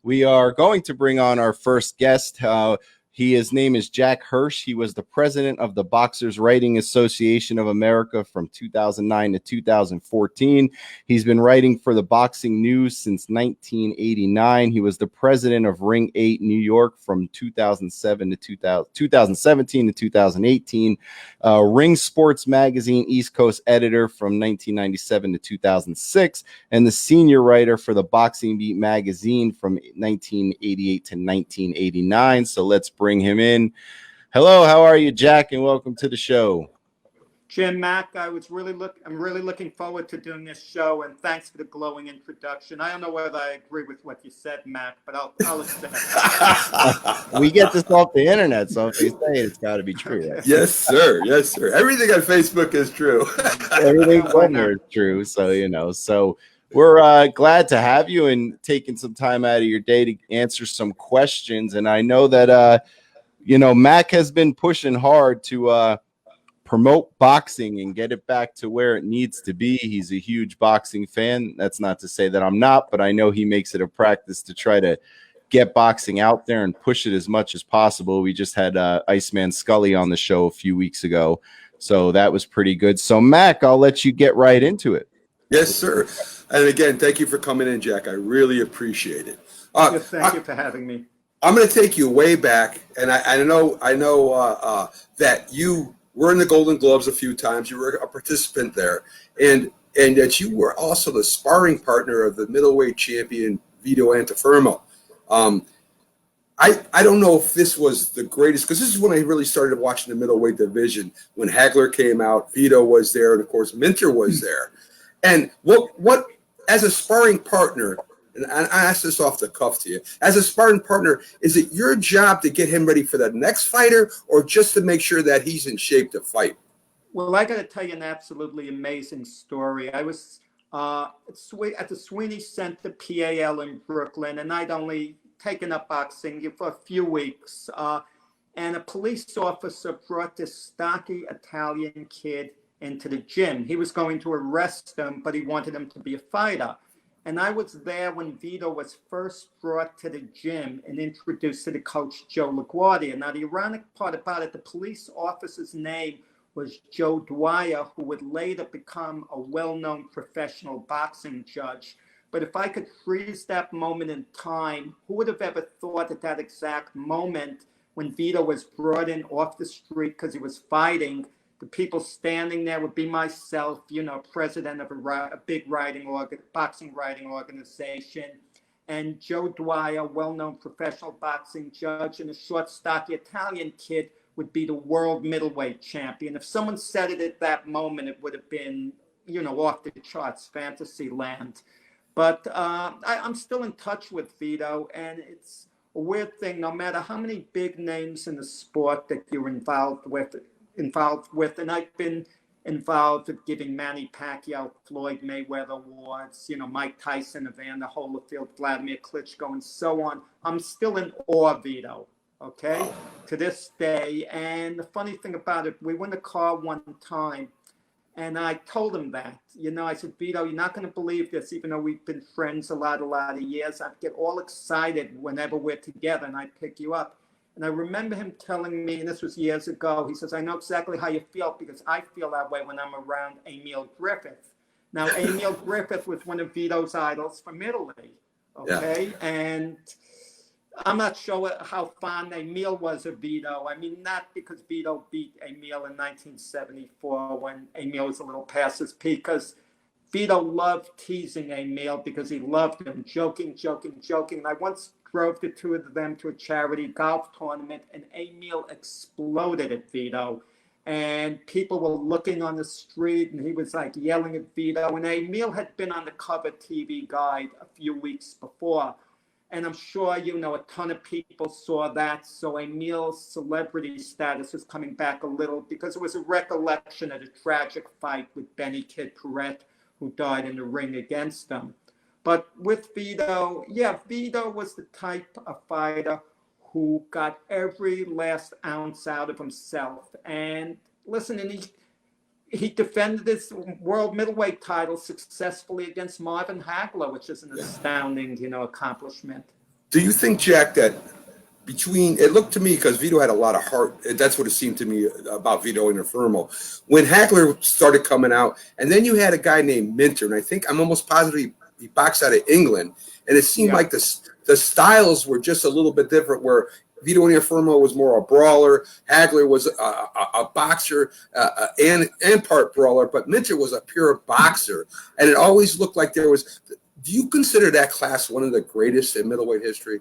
We are going to bring on our first guest. His name is Jack Hirsch. He was the president of the Boxers Writing Association of America from 2009 to 2014. He's been writing for the Boxing News since 1989. He was the president of Ring 8 New York from 2017 to 2018. Ring Sports Magazine East Coast editor from 1997 to 2006, and the senior writer for the Boxing Beat magazine from 1988 to 1989. So let's bring him in. Hello, how are you, Jack? And welcome to the show. Jim, Mac, I'm really looking forward to doing this show, and thanks for the glowing introduction. I don't know whether I agree with what you said, Mac, but I'll accept it. We get this off the internet, so if they say it's got to be true. Right? Yes, sir. Yes, sir. Everything on Facebook is true. Everything on there is true. So we're glad to have you and taking some time out of your day to answer some questions. And I know that Mac has been pushing hard to promote boxing and get it back to where it needs to be. He's a huge boxing fan. That's not to say that I'm not, but I know he makes it a practice to try to get boxing out there and push it as much as possible. We just had Iceman Scully on the show a few weeks ago, so that was pretty good. So, Mac, I'll let you get right into it. Yes, sir. And again, thank you for coming in, Jack. I really appreciate it. Thank you for having me. I'm going to take you way back, and I know that you were in the Golden Gloves a few times. You were a participant there, and that you were also the sparring partner of the middleweight champion Vito Antuofermo. I don't know if this was the greatest, because this is when I really started watching the middleweight division. When Hagler came out, Vito was there, and of course Minter was there. And what as a sparring partner, and I asked this off the cuff to you, as a sparring partner, is it your job to get him ready for the next fighter, or just to make sure that he's in shape to fight? Well, I got to tell you an absolutely amazing story. I was at the Sweeney Center PAL in Brooklyn, and I'd only taken up boxing for a few weeks. And a police officer brought this stocky Italian kid into the gym. He was going to arrest him, but he wanted him to be a fighter. And I was there when Vito was first brought to the gym and introduced to the coach, Joe LaGuardia. Now, the ironic part about it, the police officer's name was Joe Dwyer, who would later become a well-known professional boxing judge. But if I could freeze that moment in time, who would have ever thought at that exact moment when Vito was brought in off the street because he was fighting, the people standing there would be myself, president of a big boxing writing organization, and Joe Dwyer, well-known professional boxing judge, and a short, stocky Italian kid would be the world middleweight champion. If someone said it at that moment, it would have been, off the charts, fantasy land. But I'm still in touch with Vito, and it's a weird thing. No matter how many big names in the sport that you're involved with, and I've been involved with giving Manny Pacquiao, Floyd Mayweather awards, Mike Tyson, Evander Holyfield, Vladimir Klitschko, and so on. I'm still in awe of Vito, okay, to this day. And the funny thing about it, we were in the car one time, and I told him that, I said, Vito, you're not going to believe this, even though we've been friends a lot of years. I get all excited whenever we're together, and I pick you up. And I remember him telling me, and this was years ago, he says, I know exactly how you feel because I feel that way when I'm around Emil Griffith. Now, Emil Griffith was one of Vito's idols from Italy, okay? Yeah. And I'm not sure how fond Emil was of Vito. I mean, not because Vito beat Emil in 1974 when Emil was a little past his peak, because Vito loved teasing Emil because he loved him, joking. And I once drove the two of them to a charity golf tournament, and Emil exploded at Vito. And people were looking on the street, and he was like yelling at Vito. And Emil had been on the cover TV Guide a few weeks before. And I'm sure, a ton of people saw that. So Emil's celebrity status was coming back a little because it was a recollection of the tragic fight with Benny Kid Paret, who died in the ring against him. But with Vito, Vito was the type of fighter who got every last ounce out of himself. And listen, he defended his world middleweight title successfully against Marvin Hagler, which is an astounding, accomplishment. Do you think, Jack, that between, it looked to me, because Vito had a lot of heart, that's what it seemed to me about Vito and Infermo, when Hagler started coming out, and then you had a guy named Minter, and I think I'm almost positive he boxed out of England, and it seemed like the styles were just a little bit different, where Vito and Infermo was more a brawler, Hagler was a boxer and part brawler, but Minter was a pure boxer, and it always looked like there was. Do you consider that class one of the greatest in middleweight history?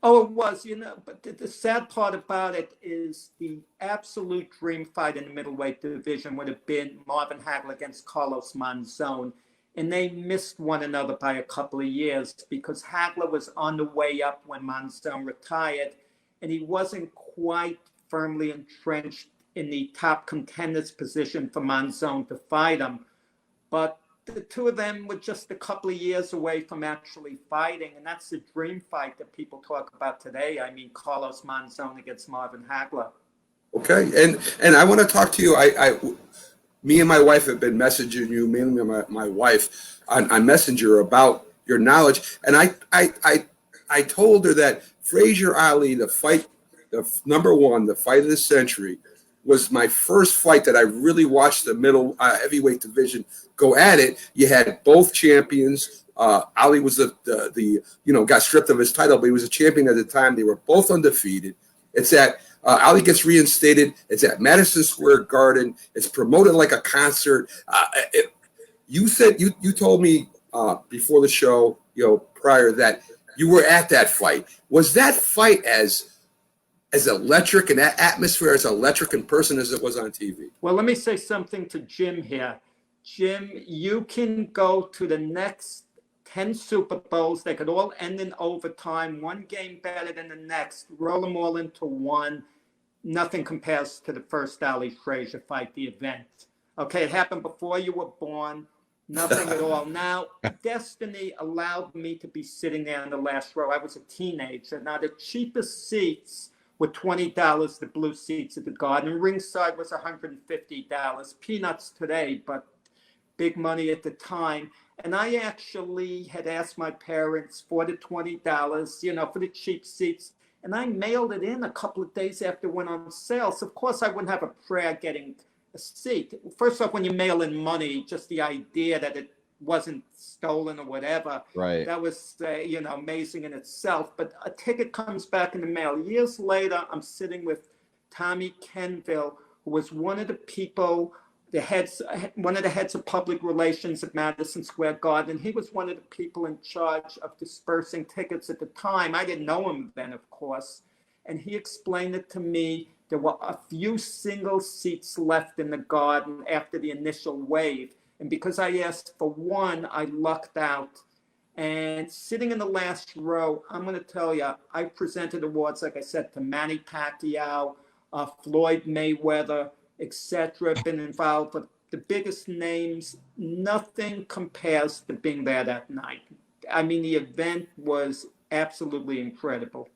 Oh, it was, but the sad part about it is the absolute dream fight in the middleweight division would have been Marvin Hagler against Carlos Monzon. And they missed one another by a couple of years because Hagler was on the way up when Monzon retired, and he wasn't quite firmly entrenched in the top contenders position for Monzon to fight him. But the two of them were just a couple of years away from actually fighting, and that's the dream fight that people talk about today. I mean, Carlos Monzon against Marvin Hagler. Okay, and I want to talk to you. Me and my wife have been messaging you, mainly my wife, on Messenger about your knowledge, and I told her that Frazier Ali, the fight, the #1, the fight of the century, was my first fight that I really watched the middle heavyweight division go at it. You had both champions. Ali was the got stripped of his title, but he was a champion at the time. They were both undefeated. It's at Ali gets reinstated. It's at Madison Square Garden. It's promoted like a concert. You said you told me before the show, prior, that you were at that fight. Was that fight as electric and that atmosphere as electric in person as it was on TV? Well, let me say something to Jim here. Jim, you can go to the next 10 Super Bowls. They could all end in overtime, one game better than the next, roll them all into one. Nothing compares to the first Ali Frazier fight, the event. Okay, it happened before you were born. Nothing at all. Now, destiny allowed me to be sitting there in the last row. I was a teenager. Now, the cheapest seats were $20, the blue seats at the Garden. Ringside was $150. Peanuts today, but big money at the time. And I actually had asked my parents for the $20, for the cheap seats. And I mailed it in a couple of days after it went on sale. So, of course, I wouldn't have a prayer getting a seat. First off, when you mail in money, just the idea that it wasn't stolen or whatever, right? That was, amazing in itself. But a ticket comes back in the mail. Years later, I'm sitting with Tommy Kenville, who was one of the people, one of the heads of public relations at Madison Square Garden. He was one of the people in charge of dispersing tickets at the time. I didn't know him then, of course. And he explained it to me. There were a few single seats left in the Garden after the initial wave. And because I asked for one, I lucked out. And sitting in the last row, I'm going to tell you, I presented awards, like I said, to Manny Pacquiao, Floyd Mayweather, etc. Been involved with the biggest names. Nothing compares to being there that night. I mean, the event was absolutely incredible.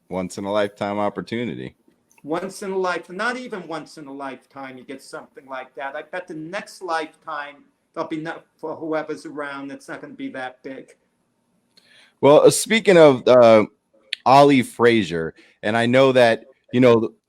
Once in a lifetime opportunity. Once in a lifetime, not even once in a lifetime, you get something like that. I bet the next lifetime, there'll be not, for whoever's around, it's not going to be that big. Well, speaking of Ali Frazier, and I know that,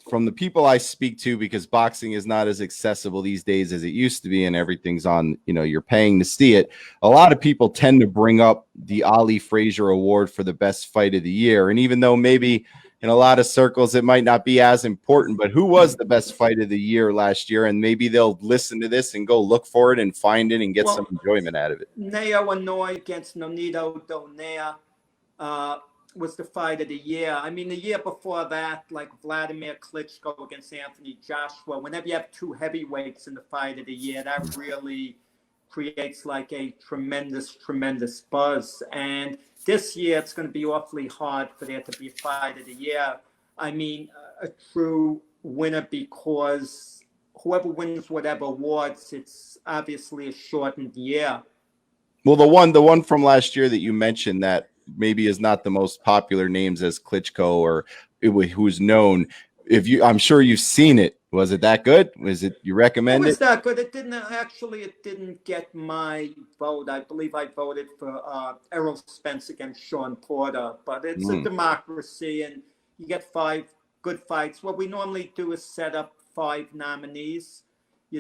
from the people I speak to, because boxing is not as accessible these days as it used to be, and everything's on, you're paying to see it. A lot of people tend to bring up the Ali Frazier Award for the best fight of the year. And even though maybe in a lot of circles it might not be as important, but who was the best fight of the year last year? And maybe they'll listen to this and go look for it and find it and get some enjoyment out of it. Neo Inoue against Nonito Donaire was the fight of the year. I mean, the year before that, like Vladimir Klitschko against Anthony Joshua, whenever you have two heavyweights in the fight of the year, that really creates like a tremendous, tremendous buzz. And this year, it's going to be awfully hard for there to be a fight of the year. I mean, a true winner, because whoever wins whatever awards, it's obviously a shortened year. Well, the one from last year that you mentioned that maybe is not the most popular names as Klitschko or who's known. I'm sure you've seen it. Was it that good? Was it, you It recommend was it? that good. It didn't get my vote. I believe I voted for Errol Spence against Sean Porter, but it's a Mm. democracy and you get 5 good fights. What we normally do is set up 5 nominees, we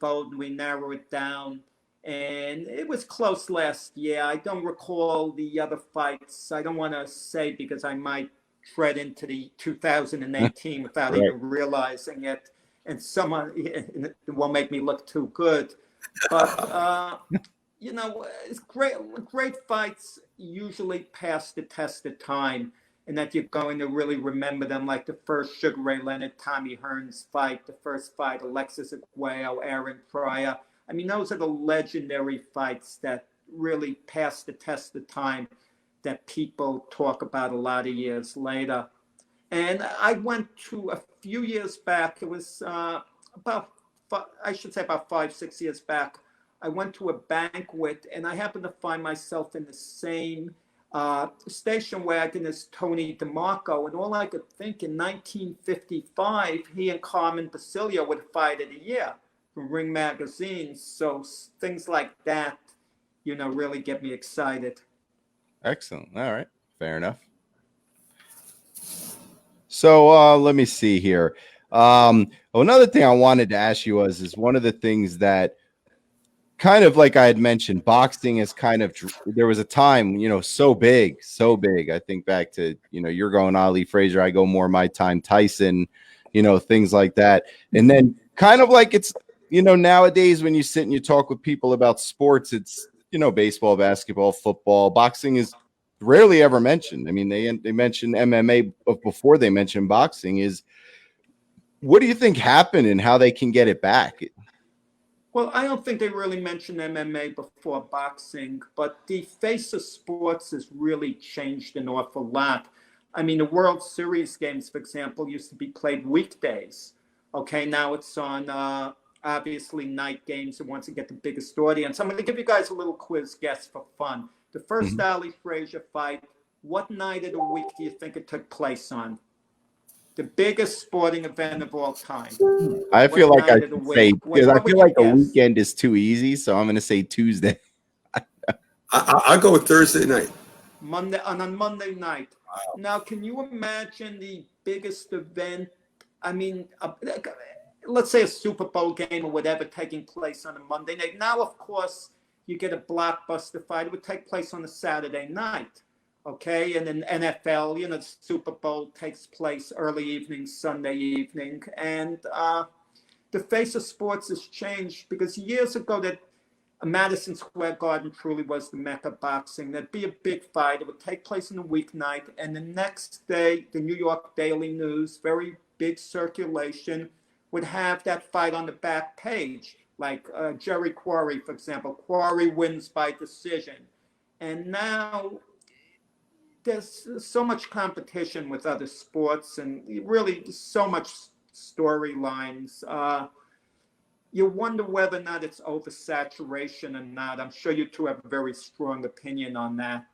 vote and we narrow it down. And it was close last year. I don't recall the other fights. I don't want to say because I might tread into the 2018 without Right. even realizing it, and someone it won't make me look too good. But it's great. Great fights usually pass the test of time, and that you're going to really remember them, like the first Sugar Ray Leonard, Tommy Hearns fight, the first fight, Alexis Aguayo, Aaron Pryor. I mean, those are the legendary fights that really pass the test of time, that people talk about a lot of years later. And I went to a few years back. It was I should say about 5, 6 years back. I went to a banquet, and I happened to find myself in the same station wagon as Tony DeMarco. And all I could think, in 1955, he and Carmen Basilio would fight of the year from Ring Magazine. So things like that, really get me excited. Excellent. All right. Fair enough. So let me see here. Another thing I wanted to ask you is one of the things that, kind of like I had mentioned, boxing is kind of, there was a time, so big. I think back to, you're going Ali Frazier, I go more my time Tyson, things like that. And then kind of like it's, nowadays when you sit and you talk with people about sports, it's, baseball, basketball, football, boxing is rarely ever mentioned. I mean, they mention MMA before they mention boxing. What do you think happened and how they can get it back? Well, I don't think they really mentioned MMA before boxing, but the face of sports has really changed an awful lot. I mean, the World Series games, for example, used to be played weekdays. Okay, now it's on obviously night games and wants to get the biggest audience. I'm going to give you guys a little quiz guess for fun. The first Ali Frazier fight, what night of the week do you think it took place on? The biggest sporting event of all time. I feel like I should say, because I feel like a guess? weekend is too easy, so I'm going to say Tuesday. I'll go with Thursday night. On Monday night. Wow. Now, can you imagine the biggest event? I mean, let's say a Super Bowl game or whatever taking place on a Monday night. Now, of course, you get a blockbuster fight. It would take place on a Saturday night. Okay, and in NFL, the Super Bowl takes place early evening, Sunday evening, and the face of sports has changed, because years ago that Madison Square Garden truly was the mecca of boxing. There'd be a big fight. It would take place on a weeknight, and the next day, the New York Daily News, very big circulation, would have that fight on the back page, like Jerry Quarry, for example. Quarry wins by decision. And now there's so much competition with other sports, and really so much storylines. You wonder whether or not it's oversaturation or not. I'm sure you two have a very strong opinion on that.